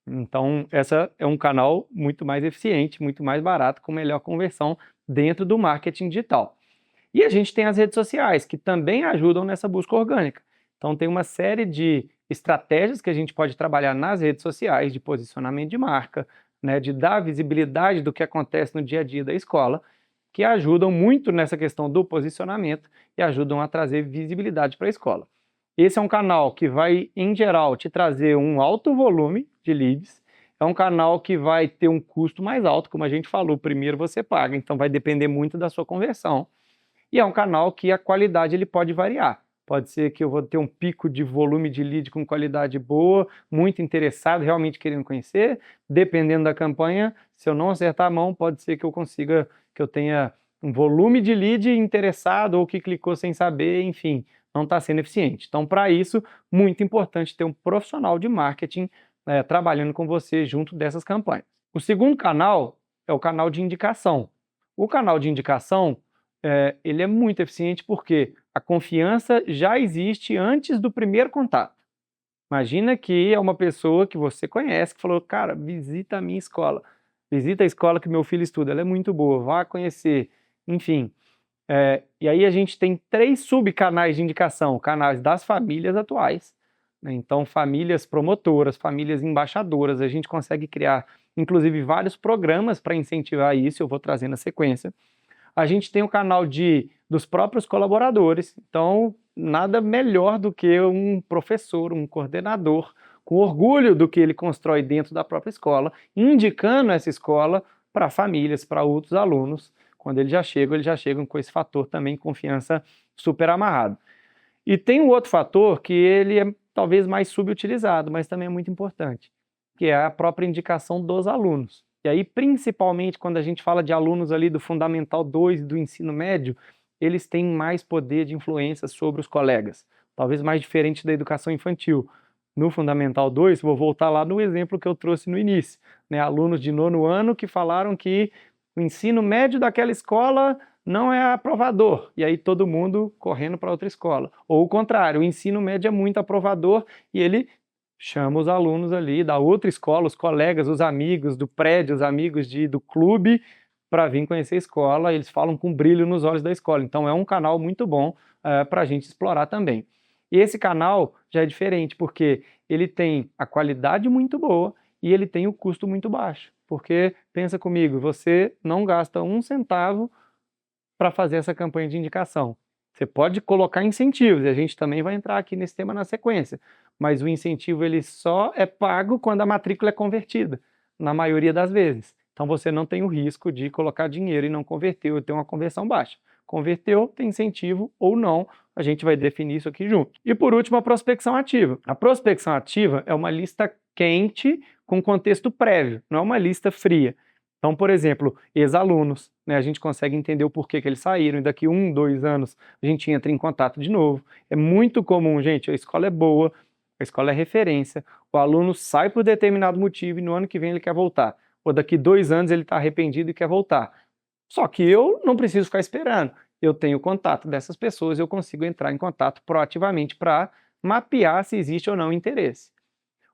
Então, essa é um canal muito mais eficiente, muito mais barato, com melhor conversão dentro do marketing digital. E a gente tem as redes sociais, que também ajudam nessa busca orgânica. Então, tem uma série de estratégias que a gente pode trabalhar nas redes sociais, de posicionamento de marca, né, de dar visibilidade do que acontece no dia a dia da escola, que ajudam muito nessa questão do posicionamento e ajudam a trazer visibilidade para a escola. Esse é um canal que vai, em geral, te trazer um alto volume de leads. É um canal que vai ter um custo mais alto, como a gente falou, primeiro você paga, então vai depender muito da sua conversão. E é um canal que a qualidade ele pode variar. Pode ser que eu vou ter um pico de volume de lead com qualidade boa, muito interessado, realmente querendo conhecer. Dependendo da campanha, se eu não acertar a mão, pode ser que eu consiga, que eu tenha um volume de lead interessado ou que clicou sem saber, enfim, não está sendo eficiente. Então, para isso, muito importante ter um profissional de marketing trabalhando com você junto dessas campanhas. O segundo canal é o canal de indicação. O canal de indicação ele é muito eficiente porque a confiança já existe antes do primeiro contato. Imagina que é uma pessoa que você conhece que falou, cara, visita a minha escola, visita a escola que meu filho estuda, ela é muito boa, vá conhecer, enfim. E aí a gente tem 3 subcanais de indicação, canais das famílias atuais, né? Então famílias promotoras, famílias embaixadoras, a gente consegue criar inclusive vários programas para incentivar isso, eu vou trazer na sequência. A gente tem o canal dos próprios colaboradores, então nada melhor do que um professor, um coordenador, com orgulho do que ele constrói dentro da própria escola, indicando essa escola para famílias, para outros alunos. Quando eles já chegam com esse fator também, confiança super amarrado. E tem um outro fator que ele é talvez mais subutilizado, mas também é muito importante, que é a própria indicação dos alunos. E aí, principalmente, quando a gente fala de alunos ali do Fundamental 2 e do ensino médio, eles têm mais poder de influência sobre os colegas, talvez mais diferente da educação infantil. No Fundamental 2, vou voltar lá no exemplo que eu trouxe no início, né? Alunos de 9º ano que falaram que o ensino médio daquela escola não é aprovador, e aí todo mundo correndo para outra escola. Ou o contrário, o ensino médio é muito aprovador e ele chama os alunos ali da outra escola, os colegas, os amigos do prédio, os amigos do clube, para vir conhecer a escola. Eles falam com brilho nos olhos da escola. Então é um canal muito bom para a gente explorar também. E esse canal já é diferente, porque ele tem a qualidade muito boa e ele tem o custo muito baixo. Porque, pensa comigo, você não gasta 1 centavo para fazer essa campanha de indicação. Você pode colocar incentivos, e a gente também vai entrar aqui nesse tema na sequência, mas o incentivo ele só é pago quando a matrícula é convertida, na maioria das vezes. Então você não tem o risco de colocar dinheiro e não converter ou ter uma conversão baixa. Converteu, tem incentivo ou não, a gente vai definir isso aqui junto. E por último, a prospecção ativa. A prospecção ativa é uma lista quente com contexto prévio, não é uma lista fria. Então, por exemplo, ex-alunos, né, a gente consegue entender o porquê que eles saíram, e daqui 1, 2 anos a gente entra em contato de novo. É muito comum, gente, a escola é boa, a escola é referência, o aluno sai por determinado motivo e no ano que vem ele quer voltar. Ou daqui 2 anos ele está arrependido e quer voltar. Só que eu não preciso ficar esperando. Eu tenho contato dessas pessoas, eu consigo entrar em contato proativamente para mapear se existe ou não interesse.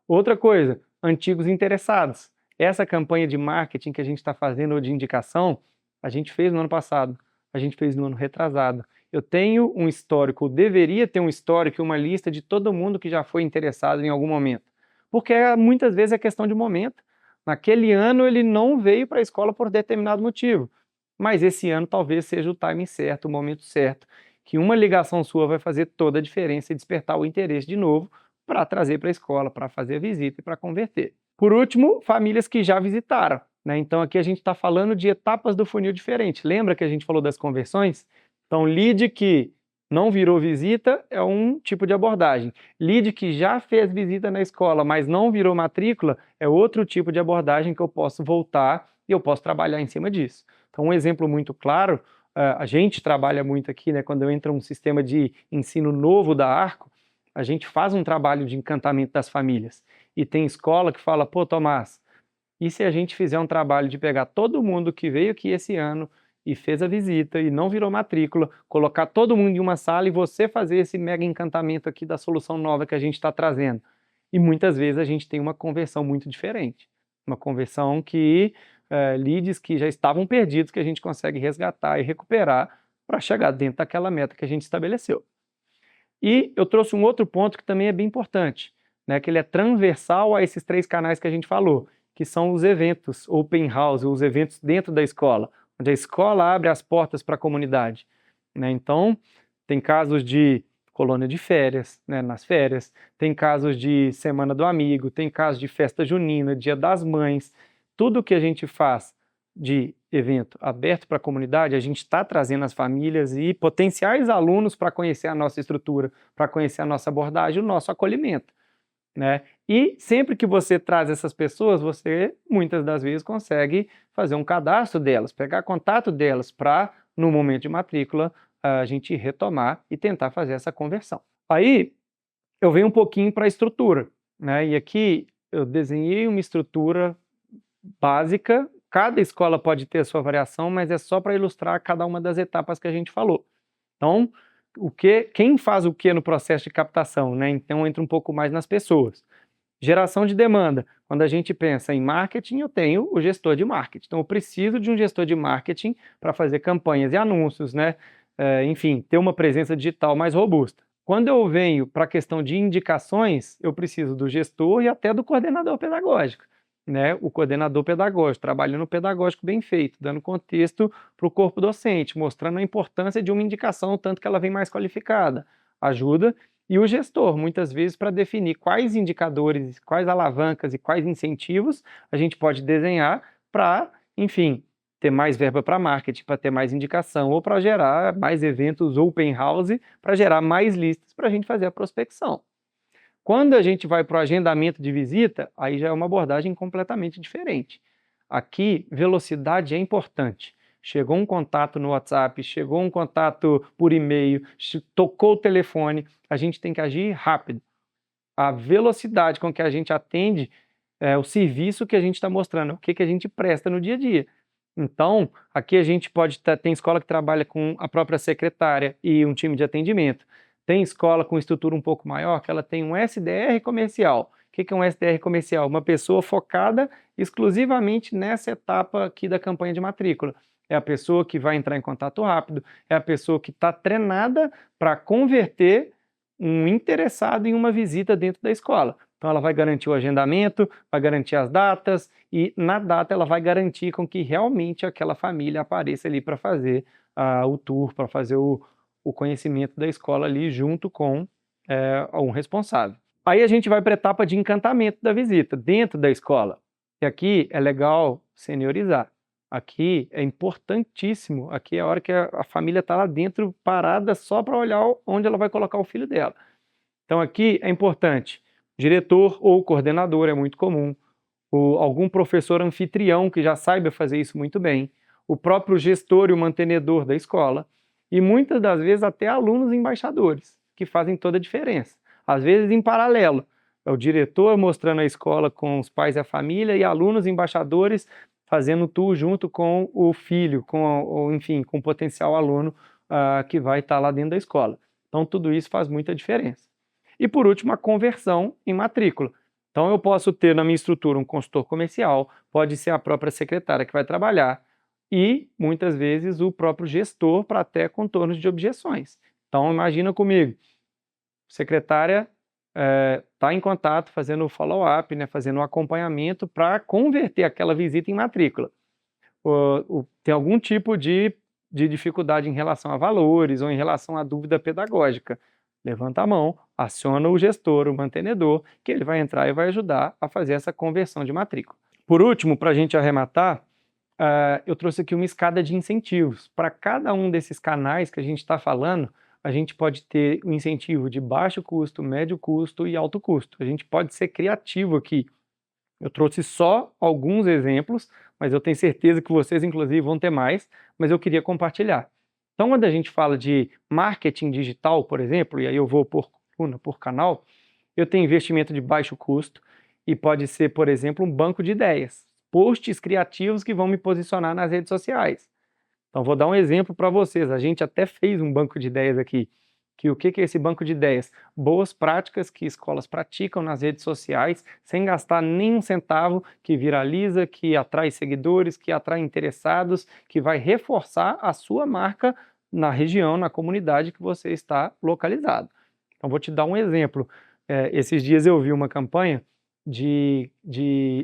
Outra coisa, antigos interessados. Essa campanha de marketing que a gente está fazendo, ou de indicação, a gente fez no ano passado, a gente fez no ano retrasado. Eu tenho um histórico, deveria ter um histórico, uma lista de todo mundo que já foi interessado em algum momento. Porque muitas vezes é questão de momento. Naquele ano ele não veio para a escola por determinado motivo, mas esse ano talvez seja o timing certo, o momento certo, que uma ligação sua vai fazer toda a diferença e despertar o interesse de novo para trazer para a escola, para fazer a visita e para converter. Por último, famílias que já visitaram, né? Então aqui a gente está falando de etapas do funil diferente. Lembra que a gente falou das conversões? Então, lead que não virou visita é um tipo de abordagem. Lead que já fez visita na escola, mas não virou matrícula, é outro tipo de abordagem que eu posso voltar e eu posso trabalhar em cima disso. Então, um exemplo muito claro, a gente trabalha muito aqui, né, quando eu entro um sistema de ensino novo da Arco, a gente faz um trabalho de encantamento das famílias. E tem escola que fala, pô, Tomás, e se a gente fizer um trabalho de pegar todo mundo que veio aqui esse ano e fez a visita e não virou matrícula, colocar todo mundo em uma sala e você fazer esse mega encantamento aqui da solução nova que a gente está trazendo. E muitas vezes a gente tem uma conversão muito diferente. Uma conversão que leads que já estavam perdidos, que a gente consegue resgatar e recuperar para chegar dentro daquela meta que a gente estabeleceu. E eu trouxe um outro ponto que também é bem importante, né, que ele é transversal a esses 3 canais que a gente falou, que são os eventos open house, os eventos dentro da escola, onde a escola abre as portas para a comunidade, né? Então, tem casos de colônia de férias, né, nas férias, tem casos de Semana do Amigo, tem casos de festa junina, Dia das Mães, tudo que a gente faz de evento aberto para a comunidade, a gente está trazendo as famílias e potenciais alunos para conhecer a nossa estrutura, para conhecer a nossa abordagem, o nosso acolhimento, né? E sempre que você traz essas pessoas, você muitas das vezes consegue fazer um cadastro delas, pegar contato delas para, no momento de matrícula, a gente retomar e tentar fazer essa conversão. Aí eu venho um pouquinho para a estrutura, né? E aqui eu desenhei uma estrutura básica. Cada escola pode ter a sua variação, mas é só para ilustrar cada uma das etapas que a gente falou. Então, quem faz o que no processo de captação, né? Então, entra um pouco mais nas pessoas. Geração de demanda. Quando a gente pensa em marketing, eu tenho o gestor de marketing. Então, eu preciso de um gestor de marketing para fazer campanhas e anúncios, né? Enfim, ter uma presença digital mais robusta. Quando eu venho para a questão de indicações, eu preciso do gestor e até do coordenador pedagógico, né? O coordenador pedagógico, trabalhando o pedagógico bem feito, dando contexto para o corpo docente, mostrando a importância de uma indicação, tanto que ela vem mais qualificada, ajuda, e o gestor, muitas vezes, para definir quais indicadores, quais alavancas e quais incentivos a gente pode desenhar para, enfim, ter mais verba para marketing, para ter mais indicação, ou para gerar mais eventos open house, para gerar mais listas para a gente fazer a prospecção. Quando a gente vai para o agendamento de visita, aí já é uma abordagem completamente diferente. Aqui, velocidade é importante. Chegou um contato no WhatsApp, chegou um contato por e-mail, tocou o telefone, a gente tem que agir rápido. A velocidade com que a gente atende é o serviço que a gente está mostrando, o que a gente presta no dia a dia. Então, aqui a gente pode tem escola que trabalha com a própria secretária e um time de atendimento. Tem escola com estrutura um pouco maior, que ela tem um SDR comercial. O que é um SDR comercial? Uma pessoa focada exclusivamente nessa etapa aqui da campanha de matrícula. É a pessoa que vai entrar em contato rápido, é a pessoa que está treinada para converter um interessado em uma visita dentro da escola. Então ela vai garantir o agendamento, vai garantir as datas e na data ela vai garantir com que realmente aquela família apareça ali para fazer o tour, para fazer o conhecimento da escola ali junto com um responsável. Aí a gente vai para a etapa de encantamento da visita, dentro da escola. E aqui é legal seniorizar. Aqui é importantíssimo, aqui é a hora que a família está lá dentro parada só para olhar onde ela vai colocar o filho dela. Então aqui é importante, diretor ou coordenador é muito comum, algum professor anfitrião que já saiba fazer isso muito bem, o próprio gestor e o mantenedor da escola, e muitas das vezes até alunos embaixadores, que fazem toda a diferença. Às vezes em paralelo, é o diretor mostrando a escola com os pais e a família e alunos embaixadores fazendo tour junto com o filho, enfim, com o potencial aluno que vai estar lá dentro da escola. Então tudo isso faz muita diferença. E por último, a conversão em matrícula. Então eu posso ter na minha estrutura um consultor comercial, pode ser a própria secretária que vai trabalhar e muitas vezes o próprio gestor para até contornos de objeções. Então imagina comigo, secretária está em contato, fazendo o follow-up, né, fazendo o acompanhamento para converter aquela visita em matrícula. Tem algum tipo de dificuldade em relação a valores ou em relação à dúvida pedagógica. Levanta a mão, aciona o gestor, o mantenedor, que ele vai entrar e vai ajudar a fazer essa conversão de matrícula. Por último, para a gente arrematar, eu trouxe aqui uma escada de incentivos. Para cada um desses canais que a gente está falando, a gente pode ter um incentivo de baixo custo, médio custo e alto custo. A gente pode ser criativo aqui. Eu trouxe só alguns exemplos, mas eu tenho certeza que vocês, inclusive, vão ter mais, mas eu queria compartilhar. Então, quando a gente fala de marketing digital, por exemplo, e aí eu vou por coluna, por canal, eu tenho investimento de baixo custo e pode ser, por exemplo, um banco de ideias, posts criativos que vão me posicionar nas redes sociais. Então, vou dar um exemplo para vocês. A gente até fez um banco de ideias aqui. O que é esse banco de ideias? Boas práticas que escolas praticam nas redes sociais sem gastar nenhum centavo, que viraliza, que atrai seguidores, que atrai interessados, que vai reforçar a sua marca na região, na comunidade que você está localizado. Então, vou te dar um exemplo. Esses dias eu vi uma campanha de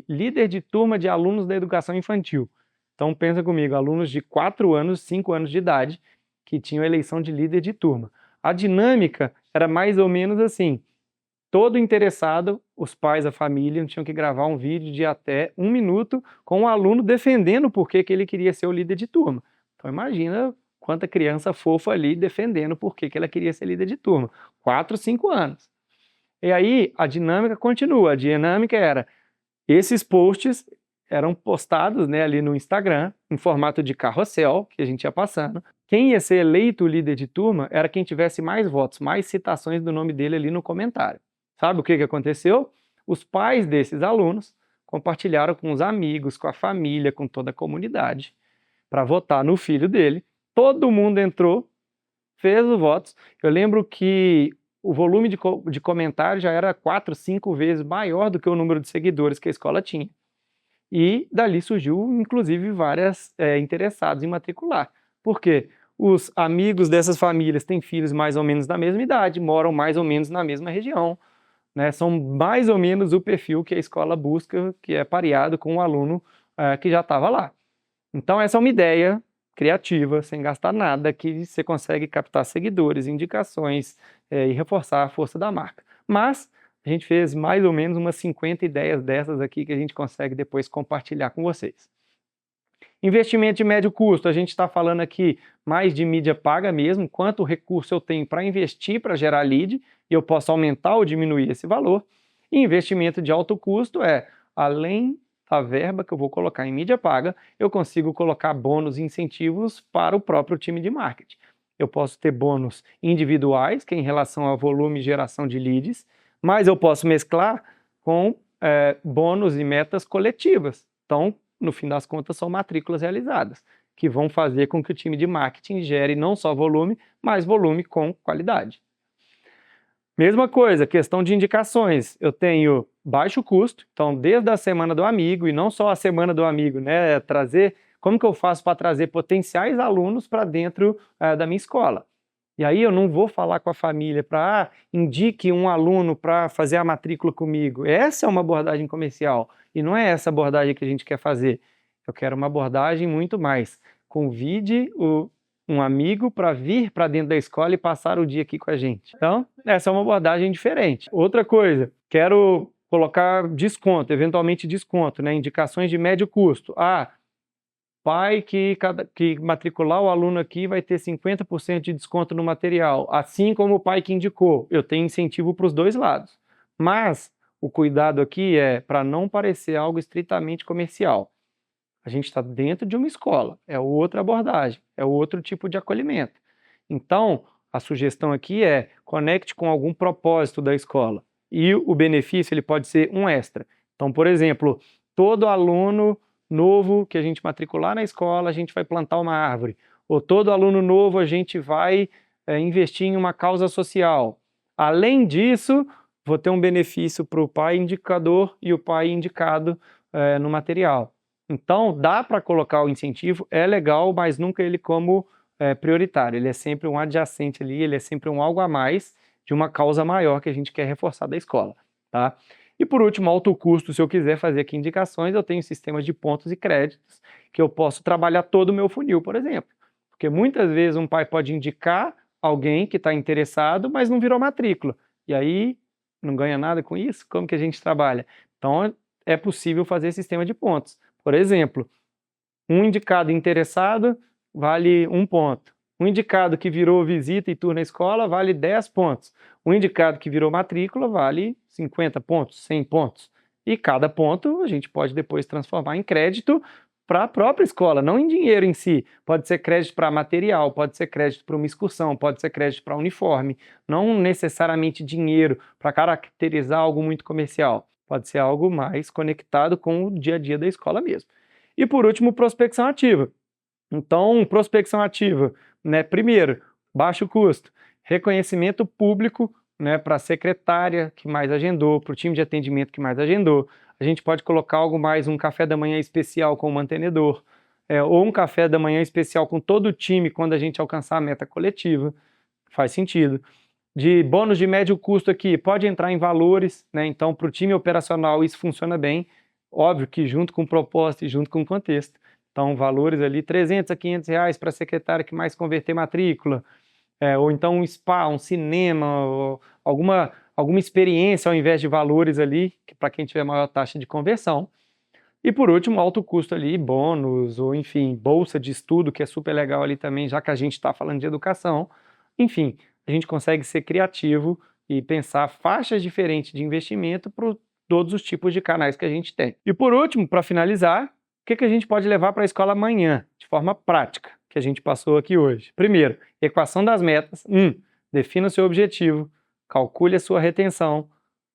líder de turma de alunos da educação infantil. Então, pensa comigo, alunos de 4 anos, 5 anos de idade, que tinham eleição de líder de turma. A dinâmica era mais ou menos assim, todo interessado, os pais, a família, tinham que gravar um vídeo de até 1 minuto com o aluno defendendo por que ele queria ser o líder de turma. Então imagina quanta criança fofa ali defendendo por que ela queria ser líder de turma. 4, 5 anos. E aí a dinâmica continua, a dinâmica era, esses posts eram postados, né, ali no Instagram, em formato de carrossel, que a gente ia passando. Quem ia ser eleito o líder de turma era quem tivesse mais votos, mais citações do nome dele ali no comentário. Sabe o que aconteceu? Os pais desses alunos compartilharam com os amigos, com a família, com toda a comunidade, para votar no filho dele. Todo mundo entrou, fez os votos. Eu lembro que o volume de comentários já era 4, 5 vezes maior do que o número de seguidores que a escola tinha. E dali surgiu, inclusive, vários interessados em matricular. Por quê? Os amigos dessas famílias têm filhos mais ou menos da mesma idade, moram mais ou menos na mesma região, né? São mais ou menos o perfil que a escola busca, que é pareado com o aluno que já estava lá. Então essa é uma ideia criativa, sem gastar nada, que você consegue captar seguidores, indicações e reforçar a força da marca. Mas a gente fez mais ou menos umas 50 ideias dessas aqui que a gente consegue depois compartilhar com vocês. Investimento de médio custo, a gente está falando aqui mais de mídia paga mesmo, quanto recurso eu tenho para investir para gerar lead, e eu posso aumentar ou diminuir esse valor. E investimento de alto custo além da verba que eu vou colocar em mídia paga, eu consigo colocar bônus e incentivos para o próprio time de marketing. Eu posso ter bônus individuais, que é em relação ao volume e geração de leads, mas eu posso mesclar com bônus e metas coletivas. Então, no fim das contas, são matrículas realizadas, que vão fazer com que o time de marketing gere não só volume, mas volume com qualidade. Mesma coisa, questão de indicações. Eu tenho baixo custo, então desde a semana do amigo, e não só a semana do amigo, né? Como que eu faço para trazer potenciais alunos para dentro da minha escola? E aí eu não vou falar com a família para indique um aluno para fazer a matrícula comigo. Essa é uma abordagem comercial e não é essa abordagem que a gente quer fazer. Eu quero uma abordagem muito mais. Convide um amigo para vir para dentro da escola e passar o dia aqui com a gente. Então, essa é uma abordagem diferente. Outra coisa, quero colocar desconto, eventualmente desconto, né? Indicações de médio custo. Pai que matricular o aluno aqui vai ter 50% de desconto no material, assim como o pai que indicou. Eu tenho incentivo para os dois lados. Mas o cuidado aqui é para não parecer algo estritamente comercial. A gente está dentro de uma escola, é outra abordagem, é outro tipo de acolhimento. Então, a sugestão aqui é conecte com algum propósito da escola. E o benefício ele pode ser um extra. Então, por exemplo, todo aluno novo que a gente matricular na escola, a gente vai plantar uma árvore. Ou todo aluno novo a gente vai investir em uma causa social. Além disso, vou ter um benefício para o pai indicador e o pai indicado no material. Então, dá para colocar o incentivo, é legal, mas nunca ele como prioritário. Ele é sempre um adjacente ali, ele é sempre um algo a mais de uma causa maior que a gente quer reforçar da escola, tá? E por último, alto custo, se eu quiser fazer aqui indicações, eu tenho sistemas de pontos e créditos que eu posso trabalhar todo o meu funil, por exemplo. Porque muitas vezes um pai pode indicar alguém que está interessado, mas não virou matrícula. E aí, não ganha nada com isso? Como que a gente trabalha? Então, é possível fazer sistema de pontos. Por exemplo, um indicado interessado vale 1 ponto. Um indicado que virou visita e tour na escola vale 10 pontos. Um indicado que virou matrícula vale 50 pontos, 100 pontos. E cada ponto a gente pode depois transformar em crédito para a própria escola, não em dinheiro em si. Pode ser crédito para material, pode ser crédito para uma excursão, pode ser crédito para uniforme. Não necessariamente dinheiro para caracterizar algo muito comercial. Pode ser algo mais conectado com o dia a dia da escola mesmo. E por último, prospecção ativa. Então, prospecção ativa, né? Primeiro, baixo custo, reconhecimento público, né, para a secretária que mais agendou, para o time de atendimento que mais agendou. A gente pode colocar algo mais, um café da manhã especial com o mantenedor, ou um café da manhã especial com todo o time quando a gente alcançar a meta coletiva. Faz sentido. De bônus de médio custo aqui, pode entrar em valores, né? Então, para o time operacional isso funciona bem, óbvio que junto com o propósito e junto com o contexto. Então, valores ali, 300 a 500 reais para a secretária que mais converter matrícula, ou então um spa, um cinema, ou alguma experiência ao invés de valores ali, para quem tiver maior taxa de conversão. E por último, alto custo ali, bônus, ou enfim, bolsa de estudo, que é super legal ali também, já que a gente está falando de educação. Enfim, a gente consegue ser criativo e pensar faixas diferentes de investimento para todos os tipos de canais que a gente tem. E por último, para finalizar, o que a gente pode levar para a escola amanhã, de forma prática, que a gente passou aqui hoje? Primeiro, equação das metas. Defina o seu objetivo, calcule a sua retenção,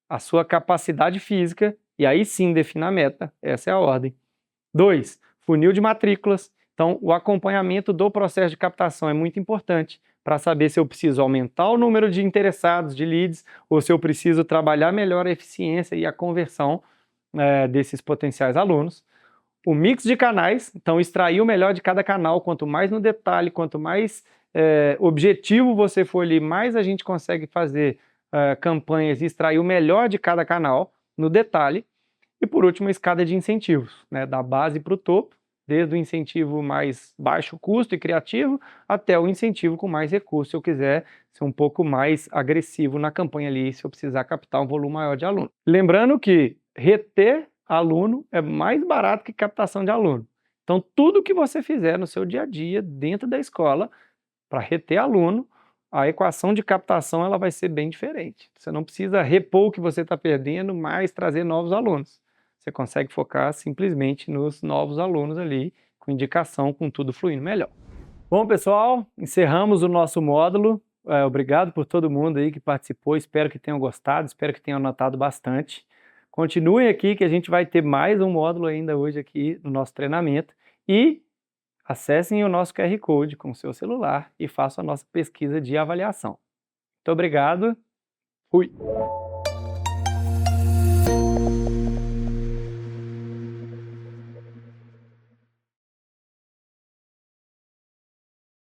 a sua capacidade física, e aí sim defina a meta. Essa é a ordem. 2, funil de matrículas. Então, o acompanhamento do processo de captação é muito importante para saber se eu preciso aumentar o número de interessados, de leads, ou se eu preciso trabalhar melhor a eficiência e a conversão desses potenciais alunos. O mix de canais, então extrair o melhor de cada canal, quanto mais no detalhe, quanto mais objetivo você for ali, mais a gente consegue fazer campanhas e extrair o melhor de cada canal no detalhe. E por último, a escada de incentivos, né, da base para o topo, desde o incentivo mais baixo custo e criativo até o incentivo com mais recurso, se eu quiser ser um pouco mais agressivo na campanha ali, se eu precisar captar um volume maior de aluno. Lembrando que reter aluno é mais barato que captação de aluno. Então, tudo que você fizer no seu dia a dia, dentro da escola, para reter aluno, a equação de captação ela vai ser bem diferente. Você não precisa repor o que você está perdendo, mas trazer novos alunos. Você consegue focar simplesmente nos novos alunos ali, com indicação, com tudo fluindo melhor. Bom, pessoal, encerramos o nosso módulo. Obrigado por todo mundo aí que participou, espero que tenham gostado, espero que tenham anotado bastante. Continuem aqui que a gente vai ter mais um módulo ainda hoje aqui no nosso treinamento e acessem o nosso QR Code com o seu celular e façam a nossa pesquisa de avaliação. Muito obrigado, fui!